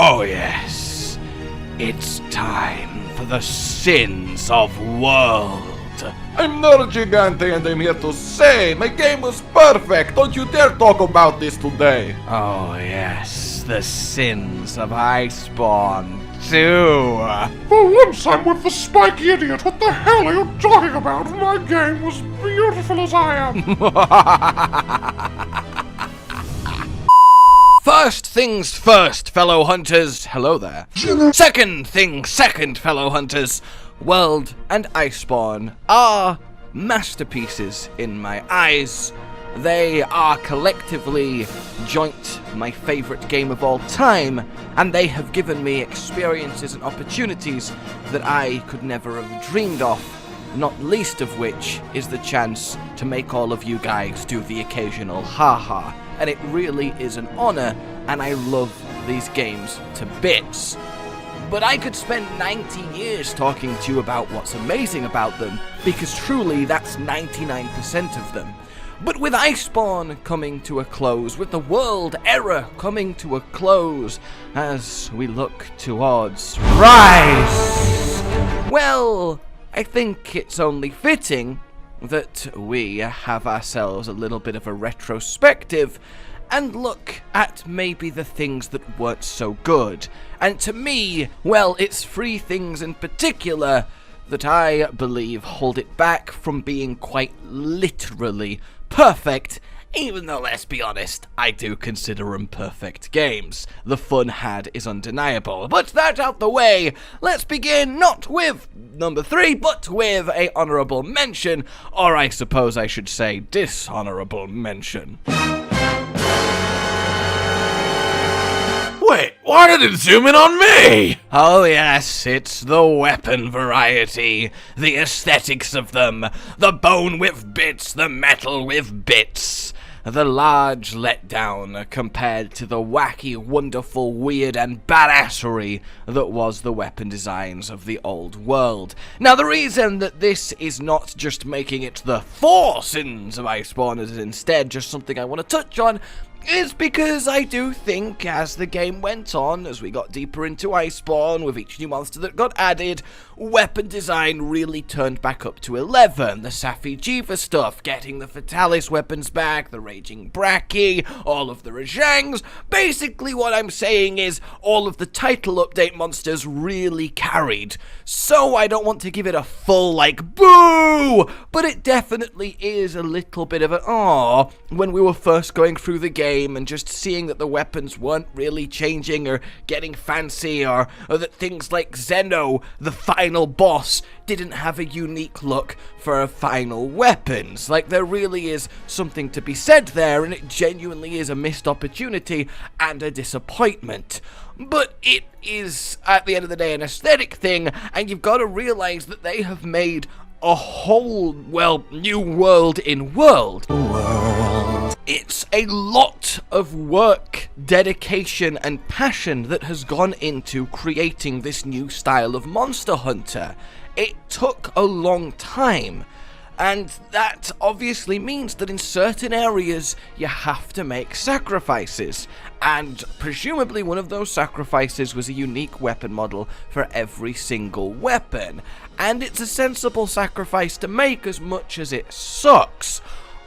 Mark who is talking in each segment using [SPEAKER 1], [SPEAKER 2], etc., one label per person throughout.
[SPEAKER 1] Oh yes, it's time for the sins of world.
[SPEAKER 2] I'm Gigante and I'm here to say my game was perfect. Don't you dare talk about this today.
[SPEAKER 1] Oh yes, the sins of Iceborne too.
[SPEAKER 3] For once I'm with the spiky idiot. What the hell are you talking about? My game was beautiful as I am.
[SPEAKER 1] First things first, fellow hunters. Hello there. Second things second, fellow hunters. World and Iceborne are masterpieces in my eyes. They are collectively joint my favorite game of all time, and they have given me experiences and opportunities that I could never have dreamed of, not least of which is the chance to make all of you guys do the occasional haha. And it really is an honor, and I love these games to bits. But I could spend 90 years talking to you about what's amazing about them, because truly that's 99% of them. But with Iceborne coming to a close, with the world era coming to a close, as we look towards Rise, well, I think it's only fitting that we have ourselves a little bit of a retrospective and look at maybe the things that weren't so good. And to me, well, it's three things in particular that I believe hold it back from being quite literally perfect, even though, let's be honest, I do consider them perfect games. The fun had is undeniable. But that out the way, let's begin not with number 3, but with a honorable mention, or I suppose I should say dishonorable mention.
[SPEAKER 2] Wait, why did it zoom in on me?
[SPEAKER 1] Oh yes, it's the weapon variety, the aesthetics of them, the bone with bits, the metal with bits. The large letdown compared to the wacky, wonderful, weird, and badassery that was the weapon designs of the old world. Now, the reason that this is not just making it the 4 sins of Iceborne, is instead just something I want to touch on, is because I do think as the game went on, as we got deeper into Iceborne, with each new monster that got added, weapon design really turned back up to 11. The Safi Jiva stuff, getting the Fatalis weapons back, the Raging Brachy, all of the Rajangs. Basically what I'm saying is all of the title update monsters really carried. So I don't want to give it a full like boo, but it definitely is a little bit of an aww when we were first going through the game and just seeing that the weapons weren't really changing or getting fancy, or that things like Zeno, the final boss, didn't have a unique look for final weapons. Like, there really is something to be said there, and it genuinely is a missed opportunity and a disappointment. But it is, at the end of the day, an aesthetic thing, and you've got to realize that they have made a whole, well, new world in world. It's a lot of work, dedication, and passion that has gone into creating this new style of Monster Hunter. It took a long time, and that obviously means that in certain areas you have to make sacrifices, and presumably one of those sacrifices was a unique weapon model for every single weapon, and it's a sensible sacrifice to make as much as it sucks.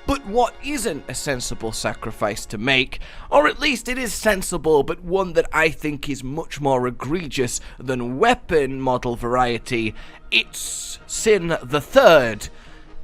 [SPEAKER 1] But what isn't a sensible sacrifice to make, or at least it is sensible, but one that I think is much more egregious than weapon model variety, it's sin the third,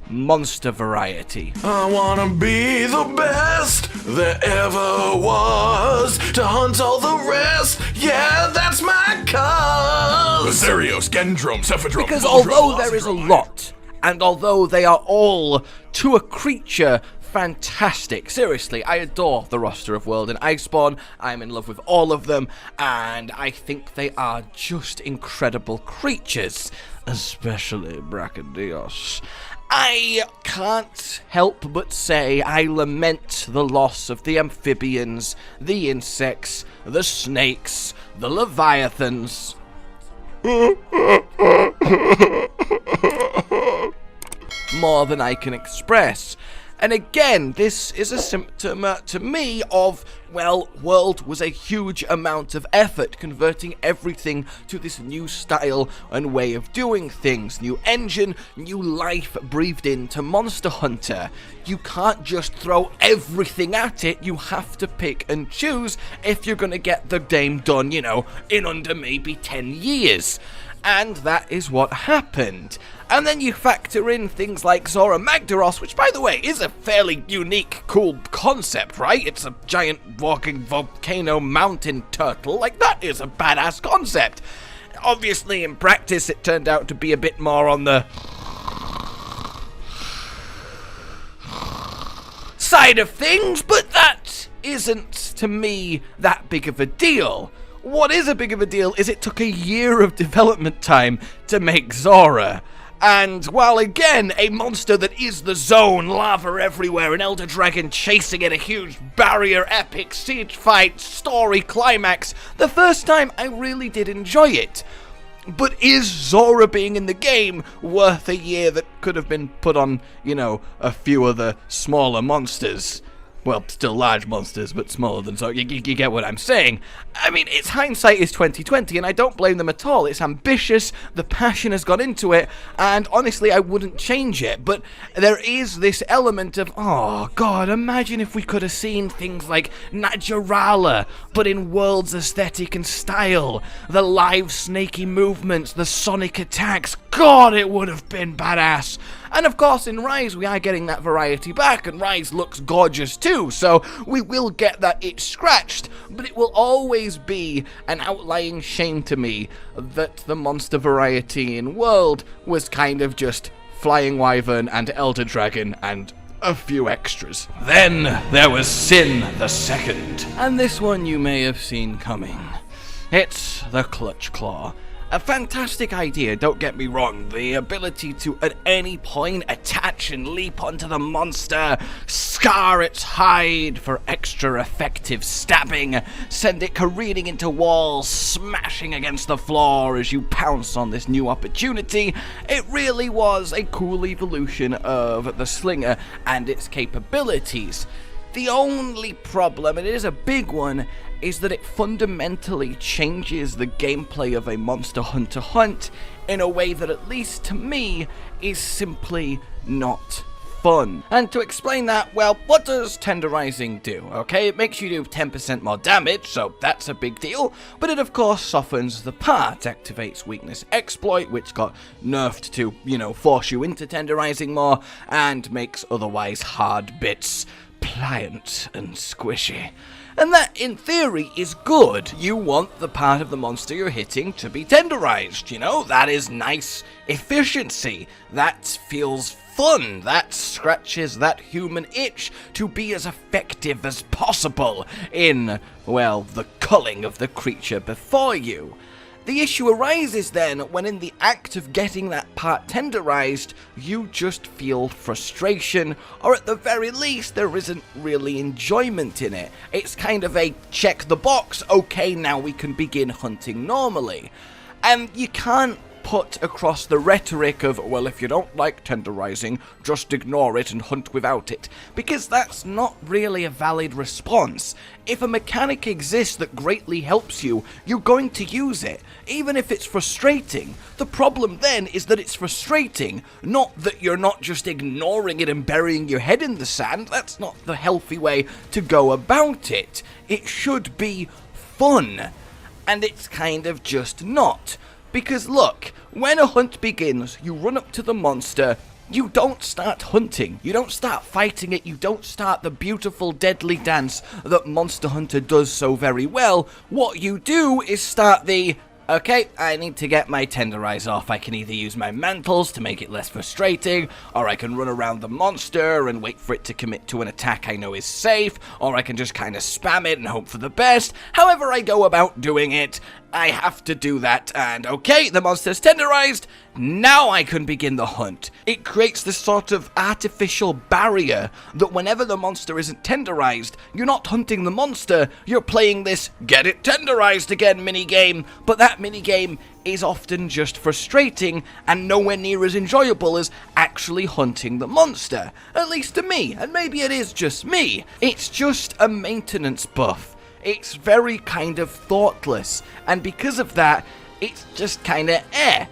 [SPEAKER 1] monster variety.
[SPEAKER 2] I wanna be the best there ever was, to hunt all the rest, yeah, that's my cause.
[SPEAKER 3] Lazarios, Gendrome, Cephadrome,
[SPEAKER 1] Because although there is a lot, and although they are all, to a creature, fantastic. Seriously, I adore the roster of World and Iceborne. I'm in love with all of them, and I think they are just incredible creatures, especially Brachydios. I can't help but say I lament the loss of the amphibians, the insects, the snakes, the leviathans. More than I can express. And again, this is a symptom to me of well, World was a huge amount of effort converting everything to this new style and way of doing things. New engine, new life breathed into Monster Hunter. You can't just throw everything at it, you have to pick and choose if you're gonna get the game done, you know, in under maybe 10 years. And that is what happened. And then you factor in things like Zora Magdaros, which, by the way, is a fairly unique, cool concept, right? It's a giant walking volcano mountain turtle. Like, that is a badass concept. Obviously, in practice, it turned out to be a bit more on the side of things, but that isn't, to me, that big of a deal. What is a big of a deal is it took a year of development time to make Zora. And while again, a monster that is the zone, lava everywhere, an elder dragon chasing it, a huge barrier, epic siege fight, story climax, the first time I really did enjoy it. But is Zora being in the game worth a year that could have been put on, you know, a few other smaller monsters? Well, still large monsters, but smaller than Zora. You get what I'm saying. I mean, it's hindsight is 2020, and I don't blame them at all. It's ambitious, the passion has gone into it, and honestly, I wouldn't change it. But there is this element of, oh god, imagine if we could have seen things like Naturala, but in World's aesthetic and style. The live snaky movements, the sonic attacks. God, it would have been badass. And of course, in Rise, we are getting that variety back, and Rise looks gorgeous too, so we will get that itch scratched, but it will always be an outlying shame to me that the monster variety in World was kind of just Flying Wyvern and Elder Dragon and a few extras. Then there was Sin the Second, and this one you may have seen coming. It's the Clutch Claw. A fantastic idea, don't get me wrong. The ability to, at any point, attach and leap onto the monster, scar its hide for extra effective stabbing, send it careening into walls, smashing against the floor as you pounce on this new opportunity. It really was a cool evolution of the Slinger and its capabilities. The only problem, and it is a big one, is that it fundamentally changes the gameplay of a Monster Hunter hunt in a way that, at least to me, is simply not fun. And to explain that, well, what does tenderizing do? Okay, it makes you do 10% more damage, so that's a big deal, but it of course softens the part, activates weakness exploit, which got nerfed to, you know, force you into tenderizing more, and makes otherwise hard bits pliant and squishy. And that, in theory, is good. You want the part of the monster you're hitting to be tenderized, you know? That is nice efficiency. That feels fun. That scratches that human itch to be as effective as possible in, well, the culling of the creature before you. The issue arises then when, in the act of getting that part tenderized, you just feel frustration, or at the very least, there isn't really enjoyment in it. It's kind of a check the box, okay, now we can begin hunting normally. And you can't put across the rhetoric of, well, if you don't like tenderizing, just ignore it and hunt without it, because that's not really a valid response. If a mechanic exists that greatly helps you, you're going to use it, even if it's frustrating. The problem then is that it's frustrating, not that you're not just ignoring it and burying your head in the sand. That's not the healthy way to go about it. It should be fun, and it's kind of just not. Because look, when a hunt begins, you run up to the monster, you don't start hunting, you don't start fighting it, you don't start the beautiful deadly dance that Monster Hunter does so very well. What you do is start the, okay, I need to get my tenderize off. I can either use my mantles to make it less frustrating, or I can run around the monster and wait for it to commit to an attack I know is safe, or I can just kind of spam it and hope for the best. However I go about doing it, I have to do that, and okay, the monster's tenderized, now I can begin the hunt. It creates this sort of artificial barrier that whenever the monster isn't tenderized, you're not hunting the monster, you're playing this get it tenderized again minigame, but that minigame is often just frustrating and nowhere near as enjoyable as actually hunting the monster. At least to me, and maybe it is just me. It's just a maintenance buff. It's very kind of thoughtless, and because of that, it's just kinda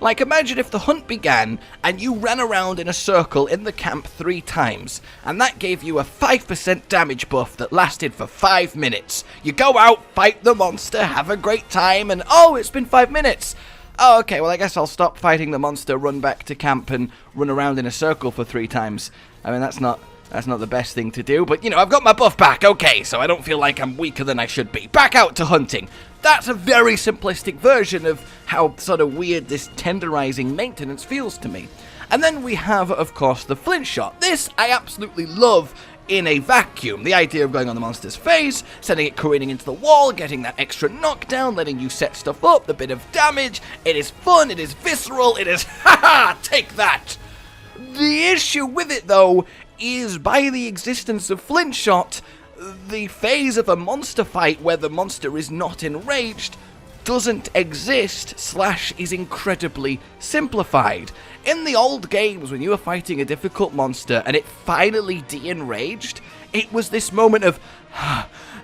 [SPEAKER 1] Like, imagine if the hunt began, and you ran around in a circle in the camp 3 times, and that gave you a 5% damage buff that lasted for 5 minutes. You go out, fight the monster, have a great time, and oh, it's been 5 minutes! Oh, okay, well I guess I'll stop fighting the monster, run back to camp, and run around in a circle for 3 times. I mean, that's not the best thing to do, but, you know, I've got my buff back, okay, so I don't feel like I'm weaker than I should be. Back out to hunting. That's a very simplistic version of how sort of weird this tenderizing maintenance feels to me. And then we have, of course, the flint shot. This I absolutely love in a vacuum. The idea of going on the monster's face, sending it careening into the wall, getting that extra knockdown, letting you set stuff up, the bit of damage. It is fun, it is visceral, it is, haha, take that! The issue with it, though, is by the existence of flint shot, the phase of a monster fight where the monster is not enraged doesn't exist / is incredibly simplified. In the old games, when you were fighting a difficult monster and it finally de-enraged, it was this moment of,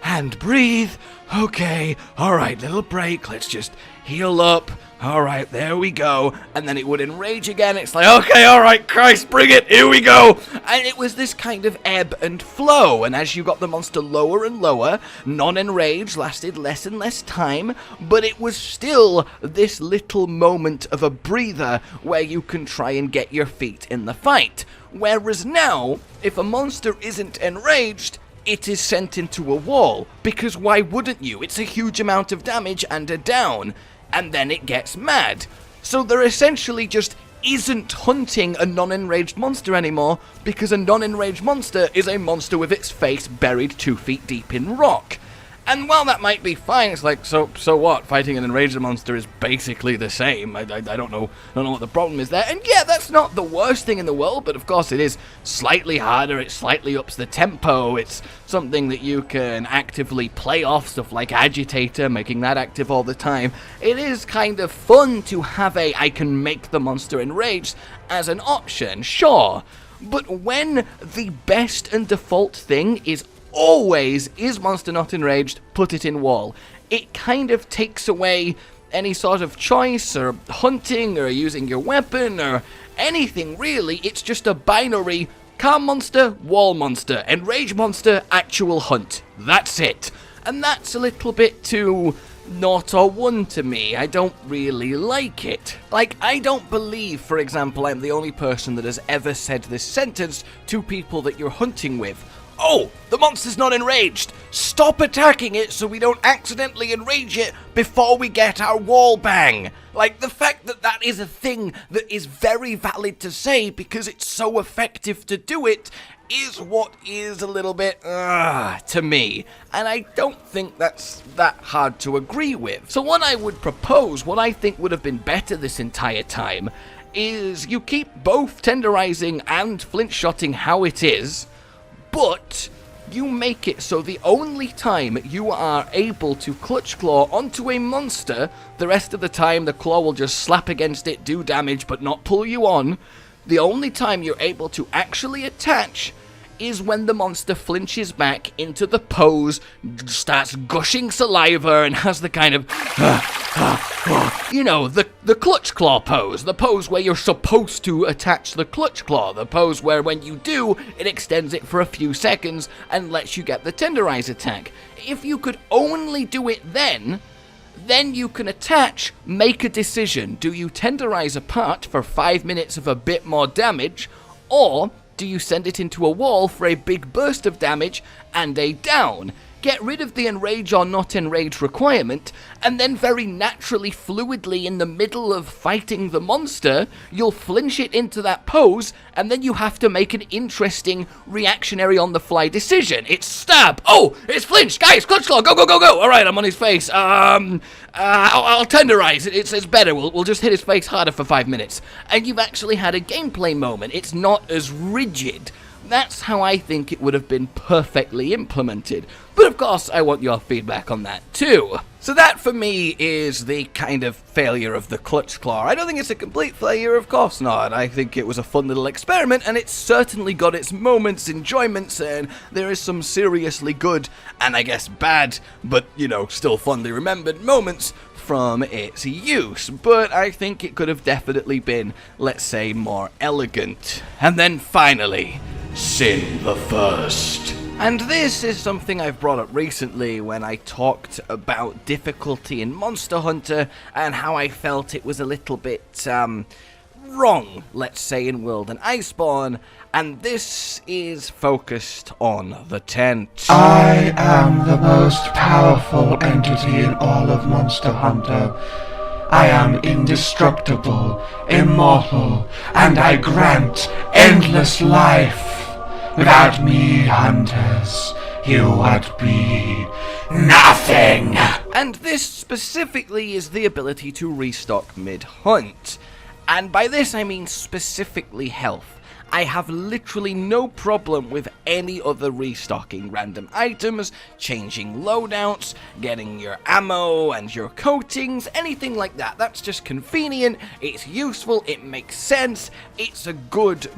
[SPEAKER 1] and breathe, okay, alright, little break, let's just heal up, alright, there we go, and then it would enrage again, it's like, okay, alright, Christ, bring it, here we go, and it was this kind of ebb and flow, and as you got the monster lower and lower, non-enrage lasted less and less time, but it was still this little moment of a breather where you can try and get your feet in the fight. Whereas now, if a monster isn't enraged, it is sent into a wall, because why wouldn't you? It's a huge amount of damage and a down, and then it gets mad. So there essentially just isn't hunting a non-enraged monster anymore, because a non-enraged monster is a monster with its face buried 2 feet deep in rock. And while that might be fine, it's like, so what? Fighting an enraged monster is basically the same. I don't know what the problem is there. And yeah, that's not the worst thing in the world, but of course it is slightly harder, it slightly ups the tempo, it's something that you can actively play off, stuff like Agitator, making that active all the time. It is kind of fun to have I can make the monster enraged as an option, sure. But when the best and default thing is always, is monster not enraged, put it in wall, it kind of takes away any sort of choice, or hunting, or using your weapon, or anything really. It's just a binary, calm monster, wall monster, enraged monster, actual hunt. That's it. And that's a little bit too 0 or 1 to me. I don't really like it. Like, I don't believe, for example, I'm the only person that has ever said this sentence to people that you're hunting with. Oh, the monster's not enraged. Stop attacking it so we don't accidentally enrage it before we get our wall bang. Like, the fact that that is a thing that is very valid to say because it's so effective to do it is what is a little bit, to me. And I don't think that's that hard to agree with. So what I would propose, what I think would have been better this entire time, is you keep both tenderizing and flint shotting how it is, but you make it so the only time you are able to clutch claw onto a monster, the rest of the time the claw will just slap against it, do damage, but not pull you on. The only time you're able to actually attach is when the monster flinches back into the pose, starts gushing saliva, and has the kind of, you know, the clutch claw pose, the pose where you're supposed to attach the clutch claw, the pose where when you do, it extends it for a few seconds and lets you get the tenderize attack. If you could only do it then you can attach, make a decision. Do you tenderize a part for 5 minutes of a bit more damage, or do you send it into a wall for a big burst of damage and a down? get rid of the enrage or not enrage requirement, and then very naturally, fluidly, in the middle of fighting the monster, you'll flinch it into that pose, and then you have to make an interesting reactionary on-the-fly decision. It's stab! Oh, it's flinch! Guys, clutch claw! Go, go, go, go! Alright, I'm on his face. I'll tenderize. It's better. We'll just hit his face harder for 5 minutes. And you've actually had a gameplay moment. It's not as rigid. That's how I think it would have been perfectly implemented. But of course, I want your feedback on that too. So that, for me, is the kind of failure of the Clutch Claw. I don't think it's a complete failure, of course not. I think it was a fun little experiment, and it's certainly got its moments, enjoyments, and there is some seriously good, and I guess bad, but, you know, still fondly remembered moments from its use, but I think it could have definitely been, let's say, more elegant. And then finally, Sin the First. And this is something I've brought up recently when I talked about difficulty in Monster Hunter and how I felt it was a little bit, wrong, let's say, in World and Iceborne, and this is focused on the tent.
[SPEAKER 4] I am the most powerful entity in all of Monster Hunter. I am indestructible, immortal, and I grant endless life. Without me, hunters, you would be nothing.
[SPEAKER 1] And this specifically is the ability to restock mid-hunt. And by this I mean specifically health. I have literally no problem with any other restocking random items, changing loadouts, getting your ammo and your coatings, anything like that. That's just convenient, it's useful, it makes sense, it's a good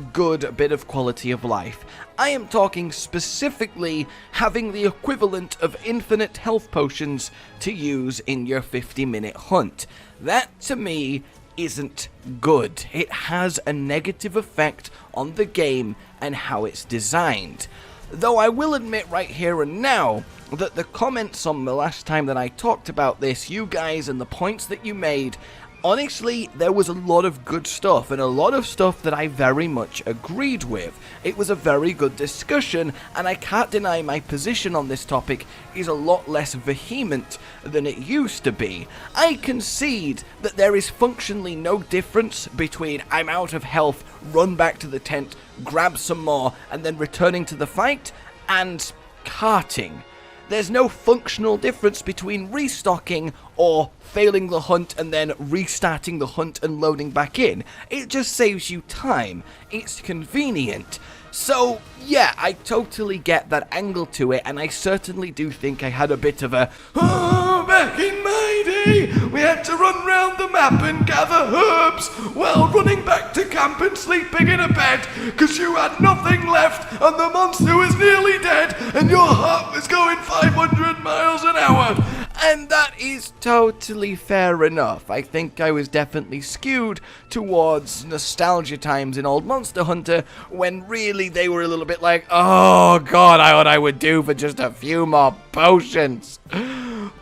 [SPEAKER 1] bit of quality of life. I am talking specifically having the equivalent of infinite health potions to use in your 50-minute hunt. That, to me, isn't good. It has a negative effect on the game and how it's designed. Though I will admit right here and now that the comments on the last time that I talked about this, you guys, and the points that you made, honestly, there was a lot of good stuff, and a lot of stuff that I very much agreed with. It was a very good discussion, and I can't deny my position on this topic is a lot less vehement than it used to be. I concede that there is functionally no difference between I'm out of health, run back to the tent, grab some more, and then returning to the fight, and carting. There's no functional difference between restocking or failing the hunt and then restarting the hunt and loading back in. It just saves you time. It's convenient. So, yeah, I totally get that angle to it, and I certainly do think I had a bit of a, oh, back in my day, we had to run round the map and gather herbs while running back to camp and sleeping in a bed, because you had nothing left and the monster was nearly dead and your heart was going 500 miles an hour. And that is totally fair enough. I think I was definitely skewed towards nostalgia times in old Monster Hunter, when really they were a little bit like, oh god, what I would do for just a few more potions.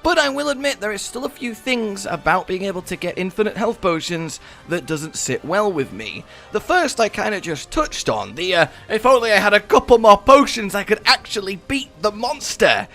[SPEAKER 1] But I will admit there is still a few things about being able to get infinite health potions that doesn't sit well with me. The first I kind of just touched on, the if only I had a couple more potions I could actually beat the monster.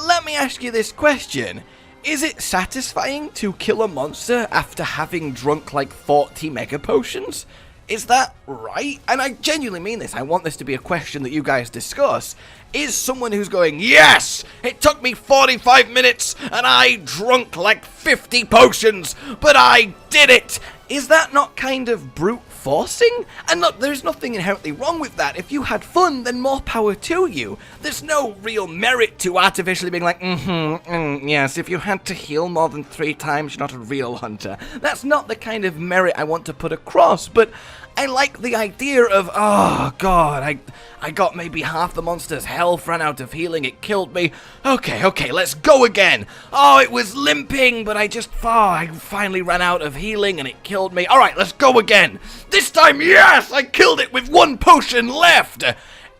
[SPEAKER 1] Let me ask you this question. Is it satisfying to kill a monster after having drunk like 40 mega potions? Is that right? And I genuinely mean this. I want this to be a question that you guys discuss. Is someone who's going, yes, it took me 45 minutes and I drunk like 50 potions, but I did it. Is that not kind of brute forcing? And look, there's nothing inherently wrong with that. If you had fun, then more power to you. There's no real merit to artificially being like, yes, if you had to heal more than 3 times, you're not a real hunter. That's not the kind of merit I want to put across, but I like the idea of, oh god, I got maybe half the monster's health, ran out of healing, it killed me. Okay, let's go again. Oh, it was limping, but I finally ran out of healing and it killed me. Alright, let's go again. This time, yes, I killed it with 1 potion left.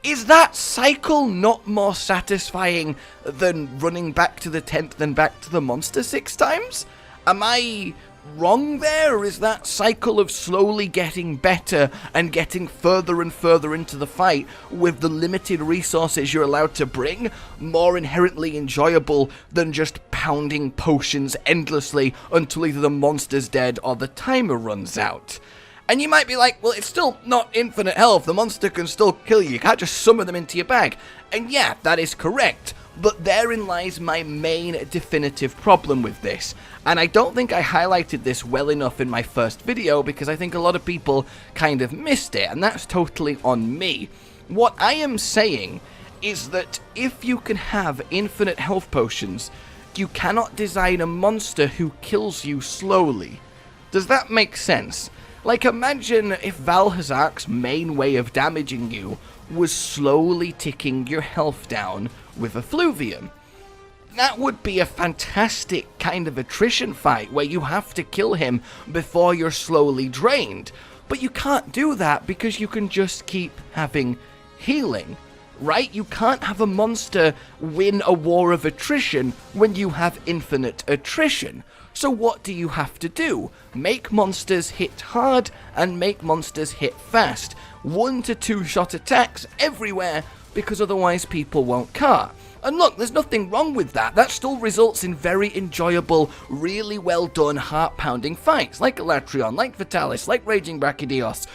[SPEAKER 1] Is that cycle not more satisfying than running back to the tent than back to the monster 6 times? Am I wrong there? Is that cycle of slowly getting better and getting further and further into the fight with the limited resources you're allowed to bring more inherently enjoyable than just pounding potions endlessly until either the monster's dead or the timer runs out? And you might be like, well, it's still not infinite health. The monster can still kill you. You can't just summon them into your bag. And yeah, that is correct. But therein lies my main definitive problem with this. And I don't think I highlighted this well enough in my first video because I think a lot of people kind of missed it. And that's totally on me. What I am saying is that if you can have infinite health potions, you cannot design a monster who kills you slowly. Does that make sense? Like, imagine if Valhazak's main way of damaging you was slowly ticking your health down with effluvium. That would be a fantastic kind of attrition fight where you have to kill him before you're slowly drained. But you can't do that because you can just keep having healing, right? You can't have a monster win a war of attrition when you have infinite attrition. So what do you have to do? Make monsters hit hard and make monsters hit fast. 1 to 2 shot attacks everywhere because otherwise people won't cart. And look, there's nothing wrong with that. That still results in very enjoyable, really well done, heart-pounding fights, like Elatrion, like Vitalis, like Raging Brachydios.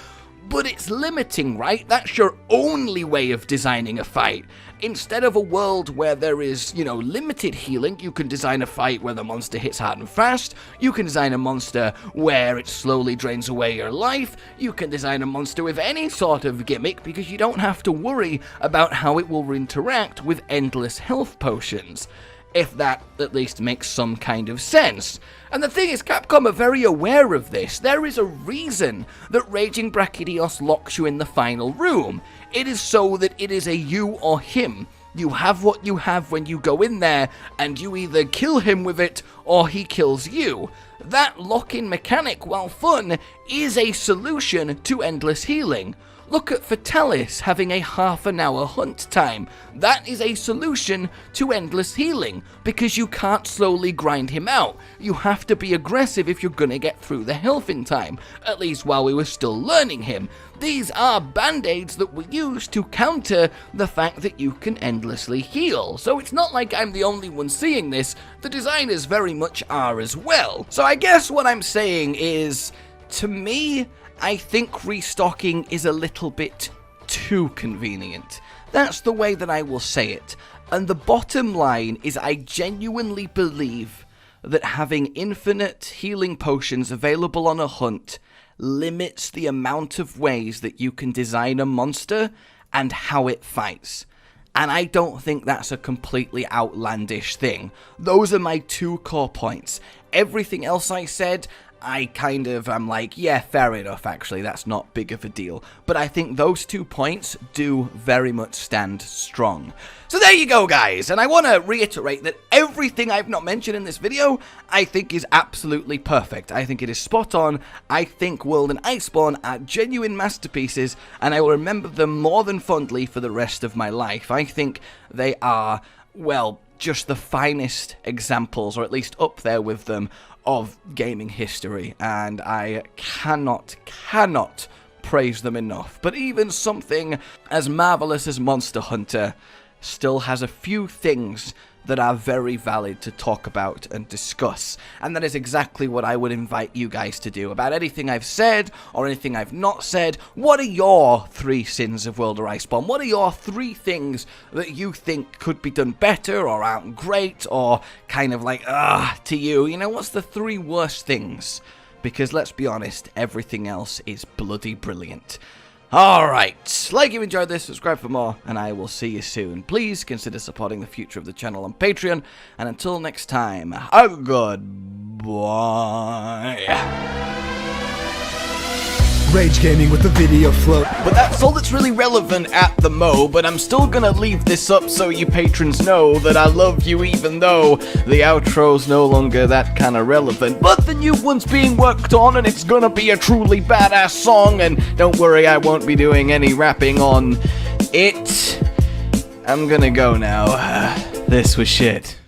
[SPEAKER 1] But it's limiting, right? That's your only way of designing a fight. Instead of a world where there is, limited healing, you can design a fight where the monster hits hard and fast. You can design a monster where it slowly drains away your life. You can design a monster with any sort of gimmick because you don't have to worry about how it will interact with endless health potions. If that at least makes some kind of sense. And the thing is, Capcom are very aware of this. There is a reason that Raging Brachydios locks you in the final room. It is so that it is a you or him. You have what you have when you go in there, and you either kill him with it, or he kills you. That lock-in mechanic, while fun, is a solution to endless healing. Look at Vitalis having a half-an-hour hunt time. That is a solution to endless healing, because you can't slowly grind him out. You have to be aggressive if you're gonna get through the health in time, at least while we were still learning him. These are band-aids that we use to counter the fact that you can endlessly heal. So it's not like I'm the only one seeing this, the designers very much are as well. So I guess what I'm saying is, to me, I think restocking is a little bit too convenient. That's the way that I will say it. And the bottom line is I genuinely believe that having infinite healing potions available on a hunt limits the amount of ways that you can design a monster and how it fights. And I don't think that's a completely outlandish thing. Those are my 2 core points. Everything else I said, I'm like, yeah, fair enough, actually, that's not big of a deal. But I think those 2 points do very much stand strong. So there you go, guys, and I want to reiterate that everything I've not mentioned in this video, I think is absolutely perfect. I think it is spot on. I think World and Iceborne are genuine masterpieces, and I will remember them more than fondly for the rest of my life. I think they are, well, just the finest examples, or at least up there with them, of gaming history, and I cannot praise them enough. But even something as marvelous as Monster Hunter still has a few things that are very valid to talk about and discuss, and that is exactly what I would invite you guys to do. About anything I've said, or anything I've not said, what are your 3 sins of World of Iceborne? What are your 3 things that you think could be done better, or aren't great, or kind of like, to you? You know, what's the 3 worst things? Because let's be honest, everything else is bloody brilliant. Alright, like you enjoyed this, subscribe for more, and I will see you soon. Please consider supporting the future of the channel on Patreon, and until next time, goodbye.
[SPEAKER 5] Rage Gaming with the video float.
[SPEAKER 1] But that's all that's really relevant at the mo, but I'm still gonna leave this up so you patrons know that I love you even though the outro's no longer that kind of relevant. But the new one's being worked on and it's gonna be a truly badass song, and don't worry, I won't be doing any rapping on it. I'm gonna go now. This was shit.